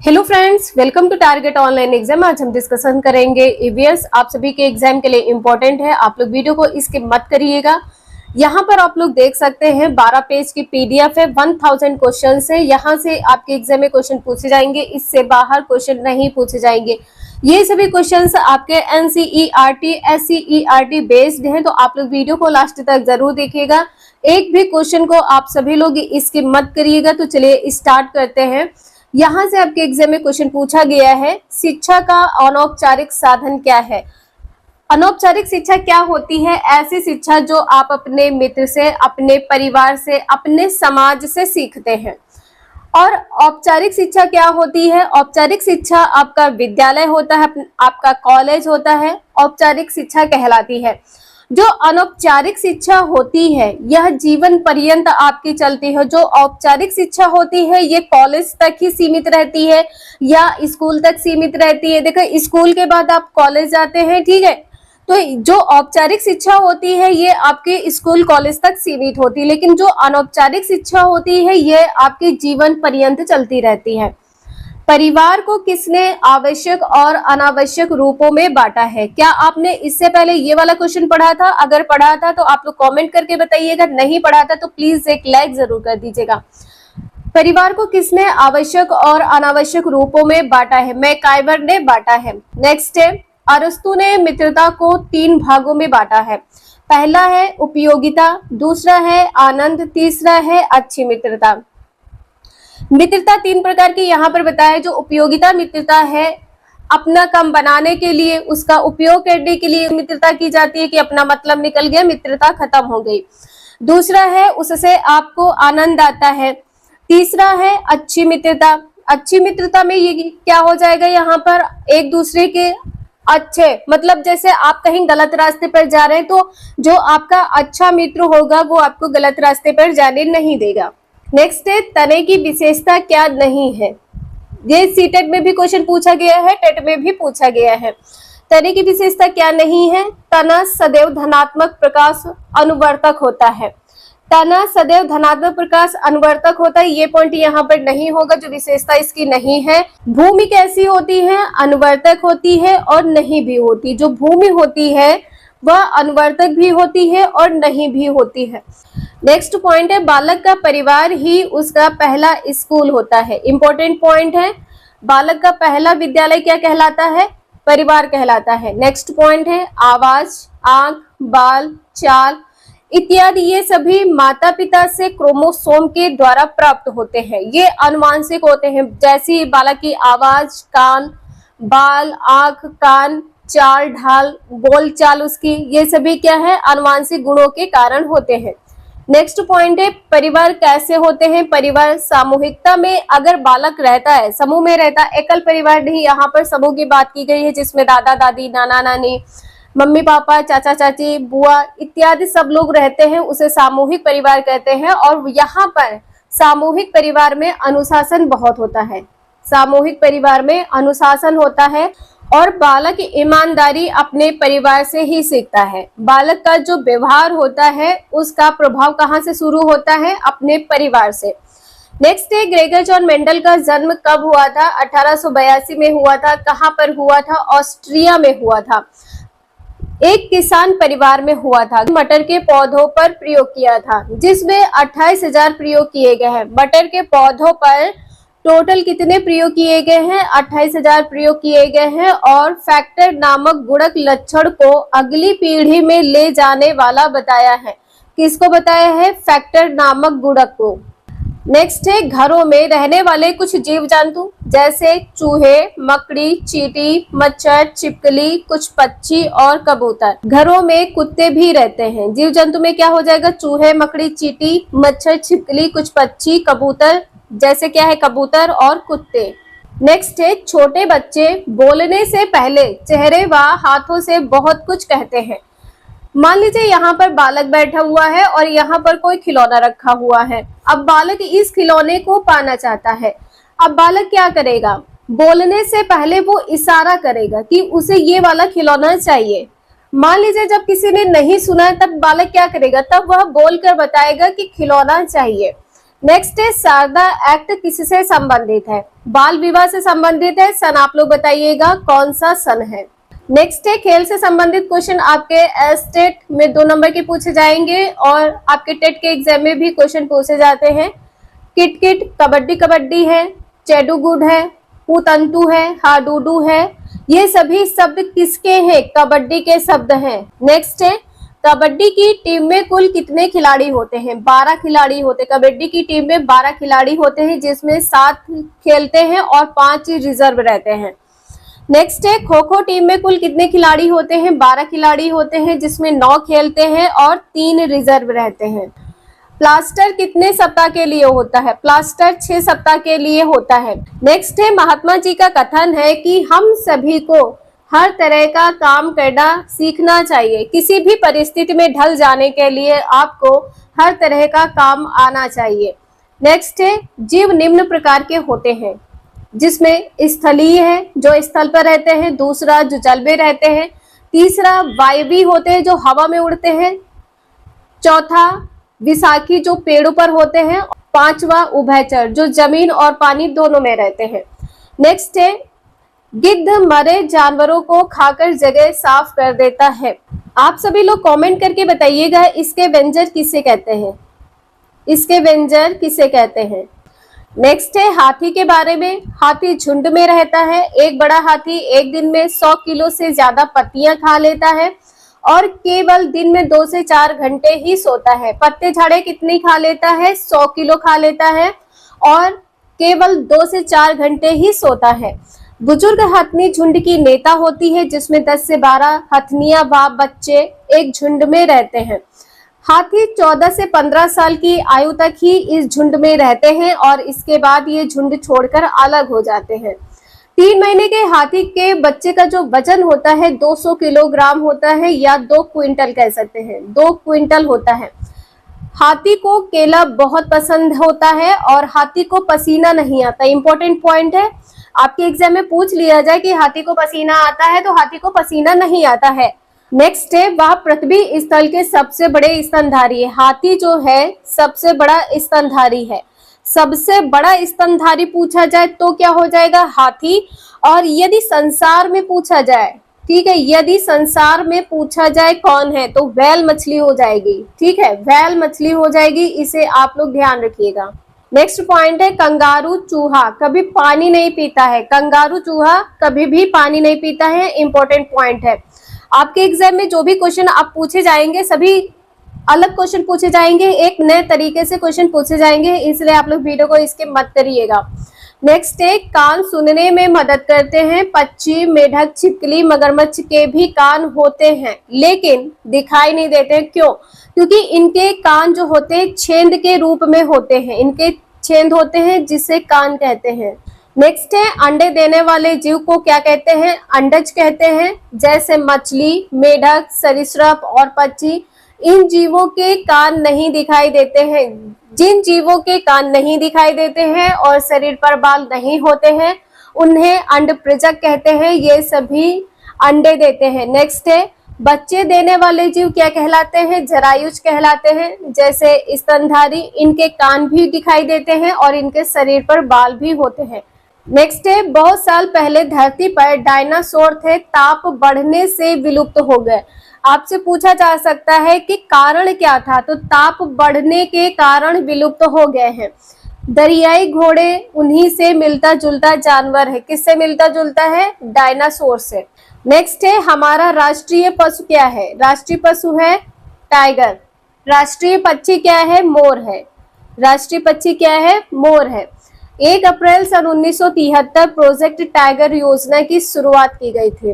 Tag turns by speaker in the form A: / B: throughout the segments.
A: Hello friends, welcome to target online exam. आज हम discussion करेंगे ईवीएस। आप सभी के एग्जाम के लिए इंपॉर्टेंट है, आप लोग वीडियो को स्किप मत करिएगा। यहाँ पर आप लोग देख सकते हैं 12 पेज की पीडीएफ है, 1000 क्वेश्चन है। यहाँ से आपके एग्जाम में क्वेश्चन पूछे जाएंगे, इससे बाहर क्वेश्चन नहीं पूछे जाएंगे। ये सभी क्वेश्चंस आपके एनसीईआरटी एससीईआरटी बेस्ड हैं, तो आप लोग वीडियो को लास्ट तक जरूर देखिएगा। एक भी क्वेश्चन को आप सभी लोग स्किप मत करिएगा। तो चलिए स्टार्ट करते हैं। यहाँ से आपके एग्जाम में क्वेश्चन पूछा गया है, शिक्षा का अनौपचारिक साधन क्या है। अनौपचारिक शिक्षा क्या होती है? ऐसी शिक्षा जो आप अपने मित्र से, अपने परिवार से, अपने समाज से सीखते हैं। और औपचारिक शिक्षा क्या होती है? औपचारिक शिक्षा आपका विद्यालय होता है, आपका कॉलेज होता है, औपचारिक शिक्षा कहलाती है। जो अनौपचारिक शिक्षा होती है यह जीवन पर्यंत आपकी चलती है। जो औपचारिक शिक्षा होती है ये कॉलेज तक ही सीमित रहती है या स्कूल तक सीमित रहती है। देखो, स्कूल के बाद आप कॉलेज जाते हैं, ठीक है, तो जो औपचारिक शिक्षा होती है ये आपके स्कूल कॉलेज तक सीमित होती है, लेकिन जो अनौपचारिक शिक्षा होती है ये आपके जीवन पर्यंत चलती रहती है। परिवार को किसने आवश्यक और अनावश्यक रूपों में बांटा है? क्या आपने इससे पहले ये वाला क्वेश्चन पढ़ा था? अगर पढ़ा था तो आप लोग कमेंट करके बताइएगा, नहीं पढ़ा था तो प्लीज एक लाइक जरूर कर दीजिएगा। परिवार को किसने आवश्यक और अनावश्यक रूपों में बांटा है? मैकाइवर ने बांटा है। नेक्स्ट है, अरस्तु ने मित्रता को 3 भागों में बांटा है। पहला है उपयोगिता, दूसरा है आनंद, तीसरा है अच्छी मित्रता। मित्रता 3 प्रकार की यहाँ पर बताया। जो उपयोगिता मित्रता है, अपना काम बनाने के लिए, उसका उपयोग करने के लिए मित्रता की जाती है कि अपना मतलब निकल गया, मित्रता खत्म हो गई। दूसरा है उससे आपको आनंद आता है। तीसरा है अच्छी मित्रता। अच्छी मित्रता में ये क्या हो जाएगा, यहाँ पर एक दूसरे के अच्छे, मतलब जैसे आप कहीं गलत रास्ते पर जा रहे हैं तो जो आपका अच्छा मित्र होगा वो आपको गलत रास्ते पर जाने नहीं देगा। नेक्स्ट है, तने की विशेषता क्या नहीं है। ये सीटेट में भी क्वेश्चन पूछा गया है, टेट में भी पूछा गया है। तने की विशेषता क्या नहीं है? तना सदैव धनात्मक प्रकाश अनुवर्तक होता है। तना सदैव धनात्मक प्रकाश अनुवर्तक होता है, ये पॉइंट यहाँ पर नहीं होगा, जो विशेषता इसकी नहीं है। भूमि कैसी होती है? अनुवर्तक होती है और नहीं भी होती। जो भूमि होती है वह अनुवर्तक भी होती है और नहीं भी होती है। नेक्स्ट पॉइंट है, बालक का परिवार ही उसका पहला स्कूल होता है। इंपॉर्टेंट पॉइंट है, बालक का पहला विद्यालय क्या कहलाता है? परिवार कहलाता है। नेक्स्ट पॉइंट है, आवाज, आंख, बाल, चाल इत्यादि ये सभी माता पिता से क्रोमोसोम के द्वारा प्राप्त होते हैं। ये अनुवांशिक होते हैं। जैसी बालक की आवाज, कान, बाल, आंख, कान, चाल ढाल, बोल चाल उसकी, ये सभी क्या है? अनुवांशिक गुणों के कारण होते हैं। नेक्स्ट पॉइंट है, परिवार कैसे होते हैं? परिवार सामूहिकता में अगर बालक रहता है, समूह में रहता है, एकल परिवार नहीं, यहाँ पर समूह की बात की गई है जिसमें दादा दादी, नाना नानी, मम्मी पापा, चाचा चाची, बुआ इत्यादि सब लोग रहते हैं, उसे सामूहिक परिवार कहते हैं। और यहाँ पर सामूहिक परिवार में अनुशासन बहुत होता है। सामूहिक परिवार में अनुशासन होता है और बालक ईमानदारी अपने परिवार से ही सीखता है। बालक का जो व्यवहार होता है उसका प्रभाव कहाँ से शुरू होता है? अपने परिवार से। नेक्स्ट है, ग्रेगर जॉन मेंडल का जन्म कब हुआ था? 1882 में हुआ था। कहाँ पर हुआ था? ऑस्ट्रिया में हुआ था। एक किसान परिवार में हुआ था। मटर के पौधों पर प्रयोग किया था, जिसमें 28,000 प्रयोग किए गए हैं। मटर के पौधों पर टोटल कितने प्रयोग किए गए हैं? 28,000 प्रयोग किए गए हैं। और फैक्टर नामक गुणक लक्षण को अगली पीढ़ी में ले जाने वाला बताया है। किसको बताया है? फैक्टर नामक गुणक को। नेक्स्ट है, घरों में रहने वाले कुछ जीव जंतु जैसे चूहे, मकड़ी, चींटी, मच्छर, छिपकली, कुछ पक्षी और कबूतर। घरों में कुत्ते भी रहते हैं। जीव जंतु में क्या हो जाएगा? चूहे, मकड़ी, चींटी, मच्छर, छिपकली, कुछ पक्षी, कबूतर, जैसे क्या है? कबूतर और कुत्ते। नेक्स्ट है, छोटे बच्चे बोलने से पहले चेहरे व हाथों से बहुत कुछ कहते हैं। मान लीजिए यहाँ पर बालक बैठा हुआ है और यहाँ पर कोई खिलौना रखा हुआ है। अब बालक इस खिलौने को पाना चाहता है। अब बालक क्या करेगा? बोलने से पहले वो इशारा करेगा कि उसे ये वाला खिलौना चाहिए। मान लीजिए जब किसी ने नहीं सुना तब बालक क्या करेगा? तब वह बोलकर बताएगा कि खिलौना चाहिए। नेक्स्ट है शारदा एक्ट किससे संबंधित है? बाल विवाह से संबंधित है। सन आप लोग बताइएगा कौन सा सन है। नेक्स्ट है खेल से संबंधित क्वेश्चन आपके एस्टेट में 2 नंबर के पूछे जाएंगे और आपके टेट के एग्जाम में भी क्वेश्चन पूछे जाते हैं। किट किट कबड्डी कबड्डी है, चेडू गुड है, पूतंतु है, हाडूडू है, ये सभी शब्द किसके हैं? कबड्डी के शब्द हैं। नेक्स्ट है कबड्डी की टीम में कुल कितने खिलाड़ी होते हैं? 12 खिलाड़ी होते हैं। कबड्डी की टीम में 12 खिलाड़ी होते हैं जिसमें 7 खेलते हैं और 5 रिजर्व रहते हैं। नेक्स्ट है खो खो टीम में कुल कितने खिलाड़ी होते हैं? 12 खिलाड़ी होते हैं जिसमें 9 खेलते हैं और 3 रिजर्व रहते हैं। प्लास्टर कितने सप्ताह के लिए होता है? प्लास्टर 6 सप्ताह के लिए होता है। नेक्स्ट है महात्मा जी का कथन है कि हम सभी को हर तरह का काम करना सीखना चाहिए। किसी भी परिस्थिति में ढल जाने के लिए आपको हर तरह का काम आना चाहिए। नेक्स्ट है जीव निम्न प्रकार के होते हैं जिसमें स्थलीय है जो स्थल पर रहते हैं, दूसरा जो जल में रहते हैं, तीसरा वायवी होते हैं जो हवा में उड़ते हैं, चौथा विसाखी जो पेड़ों पर होते हैं, पांचवा उभयचर जो जमीन और पानी दोनों में रहते हैं। नेक्स्ट है गिद्ध मरे जानवरों को खाकर जगह साफ कर देता है। आप सभी लोग कमेंट करके बताइएगा इसके व्यंजन किसे कहते हैं? इसके व्यंजन किसे कहते हैं? नेक्स्ट है हाथी के बारे में। हाथी झुंड में रहता है। एक बड़ा हाथी एक दिन में 100 किलो से ज्यादा पत्तियां खा लेता है और केवल दिन में 2 से 4 घंटे ही सोता है। पत्ते झाड़े कितनी खा लेता है? 100 किलो खा लेता है और केवल 2 से 4 घंटे ही सोता है। बुजुर्ग हथनी झुंड की नेता होती है जिसमें 10 से 12 हथनियां बाप बच्चे एक झुंड में रहते हैं। हाथी 14 से 15 साल की आयु तक ही इस झुंड में रहते हैं और इसके बाद ये झुंड छोड़कर अलग हो जाते हैं। 3 महीने के हाथी के बच्चे का जो वजन होता है 200 किलोग्राम होता है या 2 क्विंटल कह सकते हैं, 2 क्विंटल होता है। हाथी को केला बहुत पसंद होता है और हाथी को पसीना नहीं आता। इंपॉर्टेंट पॉइंट है, आपके एग्जाम में पूछ लिया जाए कि हाथी को पसीना आता है तो हाथी को पसीना नहीं आता है। नेक्स्ट है वह पृथ्वी स्थल के सबसे बड़े स्तनधारी है। हाथी जो है सबसे बड़ा स्तनधारी है। सबसे बड़ा स्तनधारी पूछा जाए तो क्या हो जाएगा? हाथी। और यदि संसार में पूछा जाए, ठीक है, यदि संसार में पूछा जाए कौन है तो व्हेल मछली हो जाएगी। ठीक है, व्हेल मछली हो जाएगी, इसे आप लोग ध्यान रखिएगा। नेक्स्ट पॉइंट है कंगारू चूहा कभी पानी नहीं पीता है। कंगारू चूहा कभी भी पानी नहीं पीता है। इंपॉर्टेंट पॉइंट है। आपके एग्जाम में जो भी क्वेश्चन आप पूछे जाएंगे सभी अलग क्वेश्चन पूछे जाएंगे, एक नए तरीके से क्वेश्चन पूछे जाएंगे, इसलिए आप लोग वीडियो को इसके मत करिएगा। नेक्स्ट है कान सुनने में मदद करते हैं। पक्षी, मेढक, छिपकली, मगरमच्छ के भी कान होते हैं लेकिन दिखाई नहीं देते। क्यों? क्योंकि इनके कान जो होते हैं छेद के रूप में होते हैं। इनके छेद होते हैं जिसे कान कहते हैं। नेक्स्ट है अंडे देने वाले जीव को क्या कहते हैं? अंडज कहते हैं। जैसे मछली, मेढक, सरीसृप और पक्षी, इन जीवों के कान नहीं दिखाई देते हैं। जिन जीवों के कान नहीं दिखाई देते हैं और शरीर पर बाल नहीं होते हैं उन्हें अंडप्रजक कहते हैं। ये सभी अंडे देते हैं। नेक्स्ट है बच्चे देने वाले जीव क्या कहलाते हैं? जरायुज कहलाते हैं। जैसे स्तनधारी, इनके कान भी दिखाई देते हैं और इनके शरीर पर बाल भी होते हैं। नेक्स्ट है बहुत साल पहले धरती पर डायनासोर थे, ताप बढ़ने से विलुप्त हो गए। आपसे पूछा जा सकता है कि कारण क्या था, तो ताप बढ़ने के कारण विलुप्त हो गए हैं। दरियाई घोड़े उन्हीं से मिलता जुलता जानवर है। किससे मिलता जुलता है? डायनासोर से। नेक्स्ट है हमारा राष्ट्रीय पशु क्या है? राष्ट्रीय पशु है टाइगर। राष्ट्रीय पक्षी क्या है? मोर है। राष्ट्रीय पक्षी क्या है? मोर है। 1 अप्रैल सन 1973 प्रोजेक्ट टाइगर योजना की शुरुआत की गई थी।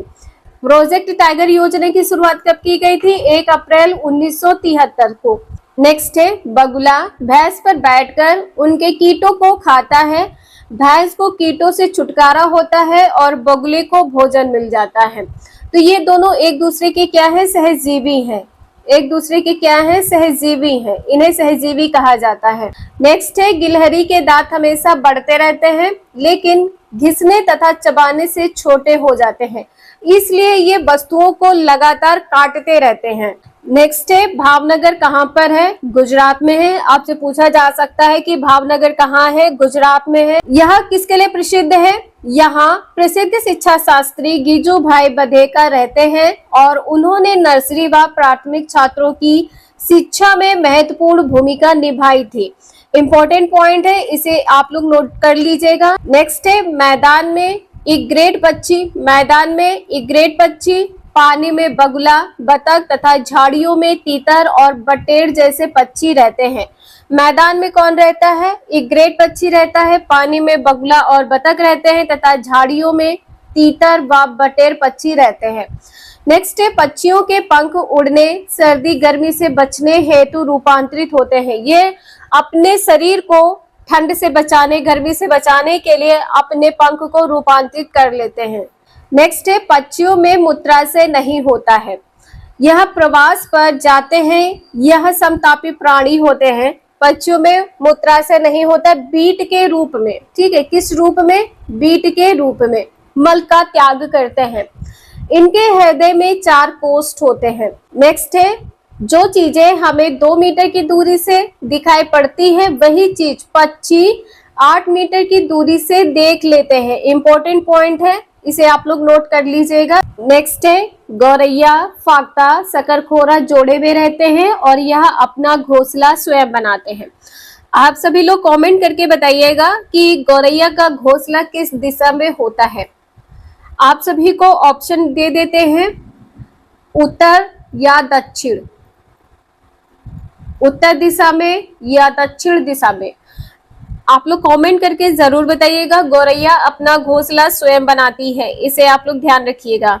A: प्रोजेक्ट टाइगर योजना की शुरुआत कब की गई थी? 1 अप्रैल 1973 को। नेक्स्ट है बगुला भैंस पर बैठकर उनके कीटों को खाता है। भैंस को कीटों से छुटकारा होता है और बगुले को भोजन मिल जाता है। तो ये दोनों एक दूसरे के क्या है? सहजीवी हैं। एक दूसरे के क्या है? सहजीवी हैं। इन्हें सहजीवी कहा जाता है। नेक्स्ट है गिलहरी के दांत हमेशा बढ़ते रहते हैं लेकिन घिसने तथा चबाने से छोटे हो जाते हैं, इसलिए ये वस्तुओं को लगातार काटते रहते हैं। नेक्स्ट है, भावनगर कहाँ पर है? गुजरात में है। आपसे पूछा जा सकता है कि भावनगर कहाँ है? गुजरात में है। यह किसके लिए प्रसिद्ध है? यहाँ प्रसिद्ध शिक्षा शास्त्री गिजुभाई बधेकर रहते हैं और उन्होंने नर्सरी व प्राथमिक छात्रों की शिक्षा में महत्वपूर्ण भूमिका निभाई थी। इंपॉर्टेंट पॉइंट है, इसे आप लोग नोट कर लीजिएगा। नेक्स्ट है, मैदान में इग्रेट पक्षी। मैदान में इग्रेट पक्षी, पानी में बगुला, बतख तथा झाड़ियों में तीतर और बटेर जैसे पक्षी रहते हैं। मैदान में कौन रहता है? इग्रेट पक्षी रहता है, पानी में बगुला और बतख रहते हैं तथा झाड़ियों में तीतर व बटेर पक्षी रहते हैं। नेक्स्ट है, पक्षियों के पंख उड़ने, सर्दी गर्मी से बचने हेतु रूपांतरित होते हैं। ये अपने शरीर को ठंड से बचाने, गर्मी से बचाने के लिए अपने पंख को रूपांतरित कर लेते हैं। नेक्स्ट है, पक्षियों में मूत्राशय नहीं होता है। यह प्रवास पर जाते हैं, यह समतापी प्राणी होते हैं। पक्षियों में मूत्राशय नहीं होता, बीट के रूप में, ठीक है, किस रूप में? बीट के रूप में मल का त्याग करते हैं। इनके हृदय में 4 कोष्ठ होते हैं। नेक्स्ट है, जो चीजें हमें 2 मीटर की दूरी से दिखाई पड़ती है, वही चीज पक्षी 8 मीटर की दूरी से देख लेते हैं। इंपॉर्टेंट पॉइंट है, इसे आप लोग नोट कर लीजिएगा। नेक्स्ट है, गौरैया, फाख्ता, शकरखोरा जोड़े में रहते हैं और यह अपना घोंसला स्वयं बनाते हैं। आप सभी लोग कमेंट करके बताइएगा कि गौरैया का घोंसला किस दिशा में होता है। आप सभी को ऑप्शन दे देते हैं, उत्तर या दक्षिण, उत्तर दिशा में या दक्षिण दिशा में। आप लोग कमेंट करके जरूर बताइएगा। गौरैया अपना घोंसला स्वयं बनाती है, इसे आप लोग ध्यान रखिएगा।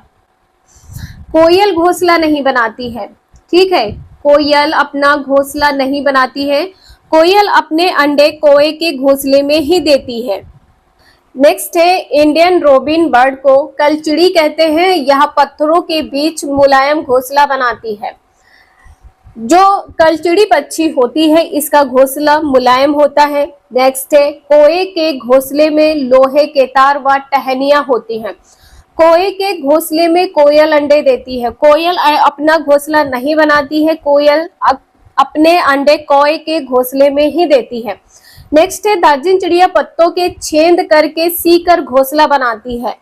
A: कोयल घोंसला नहीं बनाती है, ठीक है, कोयल अपना घोंसला नहीं बनाती है। कोयल अपने अंडे कोए के घोंसले में ही देती है। नेक्स्ट है, इंडियन रोबिन बर्ड को कलचिड़ी कहते हैं। यह पत्थरों के बीच मुलायम घोंसला बनाती है। जो कलचिड़ी पक्षी होती है, इसका घोंसला मुलायम होता है। नेक्स्ट है, कोए के घोंसले में लोहे के तार व टहनियां होती हैं। कोए के घोंसले में कोयल अंडे देती है। कोयल अपना घोंसला नहीं बनाती है, कोयल अपने अंडे कोए के घोंसले में ही देती है। नेक्स्ट है, दर्जन चिड़िया पत्तों के छेद करके सीकर घोंसला बनाती है।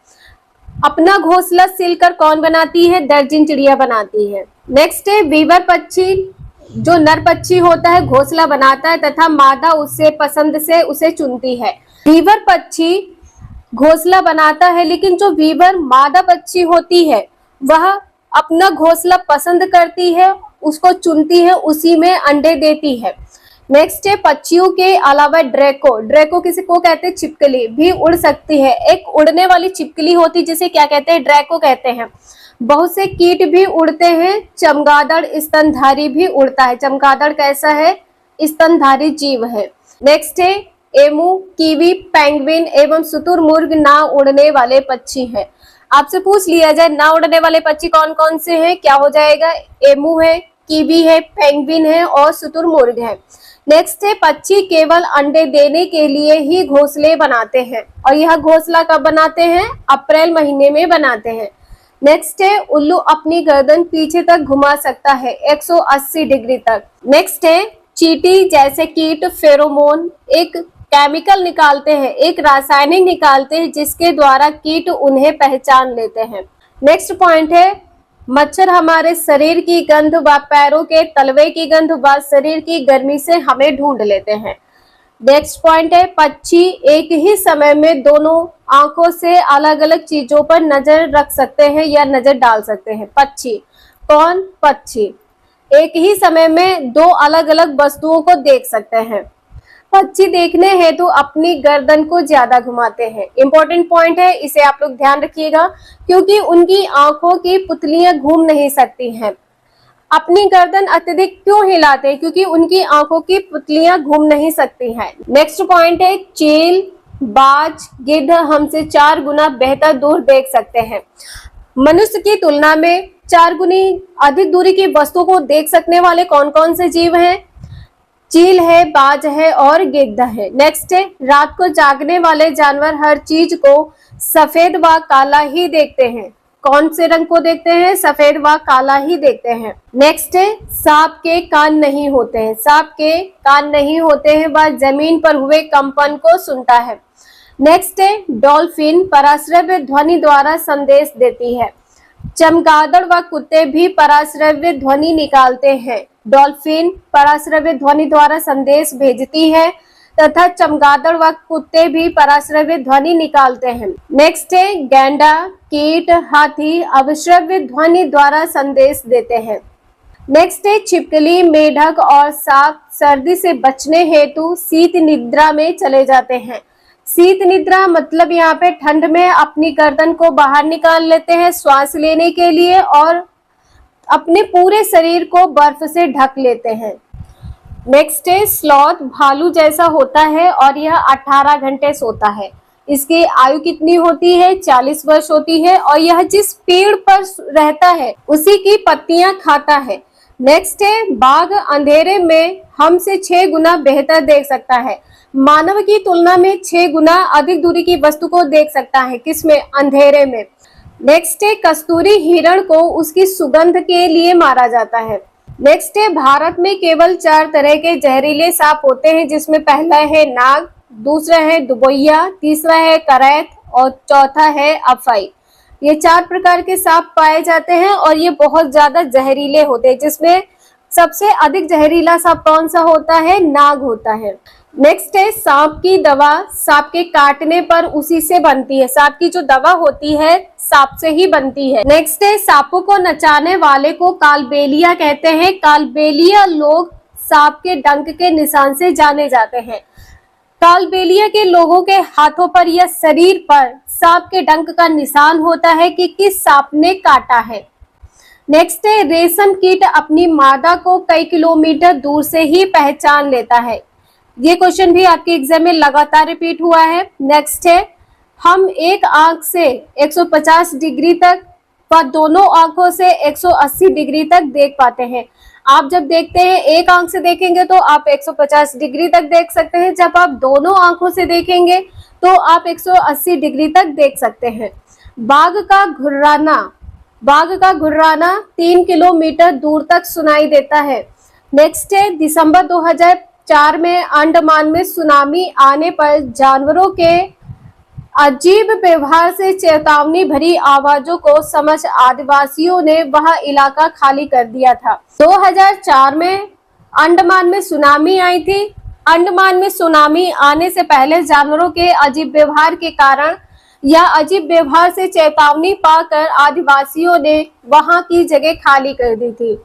A: अपना घोंसला सिलकर कौन बनाती है? दर्जन चिड़िया बनाती है। नेक्स्ट है, वीवर पक्षी, जो नर पक्षी होता है घोंसला बनाता है तथा मादा उससे पसंद से उसे चुनती है। वीवर पक्षी घोंसला बनाता है, लेकिन जो वीवर मादा पक्षी होती है वह अपना घोंसला पसंद करती है, उसको चुनती है, उसी में अंडे देती है। नेक्स्ट है, पक्षियों के अलावा ड्रैको, ड्रैको किसी को कहते हैं? छिपकली भी उड़ सकती है। एक उड़ने वाली छिपकली होती है जिसे क्या कहते हैं? ड्रैको कहते हैं। बहुत से कीट भी उड़ते हैं। चमगादड़ स्तनधारी भी उड़ता है। चमगादड़ कैसा है? स्तनधारी जीव है। नेक्स्ट है, एमू, कीवी, पेंगुइन एवं शुतुरमुर्ग ना उड़ने वाले पक्षी है। आपसे पूछ लिया जाए ना उड़ने वाले पक्षी कौन कौन से हैं, क्या हो जाएगा? एमू है, कीवी है, पेंगुइन है और शुतुरमुर्ग है। नेक्स्ट है, पक्षी केवल अंडे देने के लिए ही घोंसले बनाते हैं और यह घोंसला कब बनाते हैं? अप्रैल महीने में बनाते हैं। नेक्स्ट है, उल्लू अपनी गर्दन पीछे तक घुमा सकता है 180 डिग्री तक। नेक्स्ट है, चींटी जैसे कीट फेरोमोन एक केमिकल निकालते हैं, एक रासायनिक निकालते हैं जिसके द्वारा कीट उन्हें पहचान लेते हैं। नेक्स्ट पॉइंट है, मच्छर हमारे शरीर की गंध व पैरों के तलवे की गंध व शरीर की गर्मी से हमें ढूंढ लेते हैं। नेक्स्ट पॉइंट है, पक्षी एक ही समय में दोनों आंखों से अलग अलग चीजों पर नजर रख सकते हैं या नजर डाल सकते हैं। पक्षी कौन? पक्षी एक ही समय में 2 अलग अलग वस्तुओं को देख सकते हैं। पक्षी देखने हेतु अपनी गर्दन को ज्यादा घुमाते हैं। इंपॉर्टेंट पॉइंट है, इसे आप लोग ध्यान रखिएगा, क्योंकि उनकी आंखों की पुतलियां घूम नहीं सकती हैं। अपनी गर्दन अत्यधिक क्यों हिलाते हैं? क्योंकि उनकी आंखों की पुतलियां घूम नहीं सकती हैं। नेक्स्ट पॉइंट है, चील, बाज, गिद्ध हमसे 4 गुना बेहतर दूर देख सकते हैं। मनुष्य की तुलना में 4 गुनी अधिक दूरी की वस्तु को देख सकने वाले कौन कौन से जीव हैं? चील है, बाज है और गिद्ध है। नेक्स्ट है, रात को जागने वाले जानवर हर चीज को सफेद व काला ही देखते हैं। कौन से रंग को देखते हैं? सफेद व काला ही देखते हैं। नेक्स्ट है, सांप के कान नहीं होते हैं। सांप के कान नहीं होते हैं, वह जमीन पर हुए कंपन को सुनता है। नेक्स्ट है, डॉल्फिन पराश्रव्य ध्वनि द्वारा संदेश देती है। चमगादड़ व कुत्ते भी पराश्रव्य ध्वनि निकालते हैं। डॉल्फिन पराश्रव्य ध्वनि द्वारा संदेश भेजती है तथा चमगादड़ व कुत्ते भी पराश्रव्य ध्वनि निकालते हैं। नेक्स्ट है, गैंडा, कीट, हाथी अवश्रव्य ध्वनि द्वारा संदेश देते हैं। नेक्स्ट है, छिपकली, मेढक और सांप सर्दी से बचने हेतु शीत निद्रा में चले जाते हैं। शीत निद्रा मतलब यहाँ पे ठंड में अपनी गर्दन को बाहर निकाल लेते हैं श्वास लेने के लिए और अपने पूरे शरीर को बर्फ से ढक लेते हैं। नेक्स्ट है, स्लॉथ भालू जैसा होता है और यह 18 घंटे सोता है। इसकी आयु कितनी होती है? 40 वर्ष होती है और यह जिस पेड़ पर रहता है उसी की पत्तियां खाता है। नेक्स्ट है, बाघ अंधेरे में हमसे 6 गुना बेहतर देख सकता है। मानव की तुलना में 6 गुना अधिक दूरी की वस्तु को देख सकता है। किसमें? अंधेरे में। नेक्स्ट है, कस्तूरी हिरण को उसकी सुगंध के लिए मारा जाता है। नेक्स्ट है, भारत में केवल 4 तरह के जहरीले सांप होते हैं, जिसमें पहला है नाग, दूसरा है दुबैया, तीसरा है करैत और चौथा है अफाई। ये 4 प्रकार के सांप पाए जाते हैं और ये बहुत ज्यादा जहरीले होते हैं, जिसमें सबसे अधिक जहरीला सांप कौन सा होता है? नाग होता है। नेक्स्ट है, सांप की दवा सांप के काटने पर उसी से बनती है। सांप की जो दवा होती है सांप से ही बनती है। नेक्स्ट है, सांपों को नचाने वाले को कालबेलिया कहते हैं। कालबेलिया लोग सांप के डंक के निशान से जाने जाते हैं। कालबेलिया के लोगों के हाथों पर या शरीर पर सांप के डंक का निशान होता है कि किस सांप ने काटा है। नेक्स्ट है, रेशम कीट अपनी मादा को कई किलोमीटर दूर से ही पहचान लेता है। ये क्वेश्चन भी आपके एग्जाम में लगातार रिपीट हुआ है। नेक्स्ट है, हम एक आंख से 150 डिग्री तक व दोनों आंखों से 180 डिग्री तक देख पाते हैं। आप जब देखते हैं एक आंख से देखेंगे तो आप 150 डिग्री तक देख सकते हैं। जब आप दोनों आंखों से देखेंगे तो आप 180 डिग्री तक देख सकते हैं। बाघ का घुर्राना 3 किलोमीटर दूर तक सुनाई देता है। नेक्स्ट है, दिसंबर 2004 में अंडमान में सुनामी आने पर जानवरों के अजीब व्यवहार से चेतावनी भरी आवाजों को समझ आदिवासियों ने वह इलाका खाली कर दिया था। 2004 में अंडमान में सुनामी आई थी। अंडमान में सुनामी आने से पहले जानवरों के अजीब व्यवहार के कारण या अजीब व्यवहार से चेतावनी पाकर आदिवासियों ने वहां की जगह खाली कर दी थी।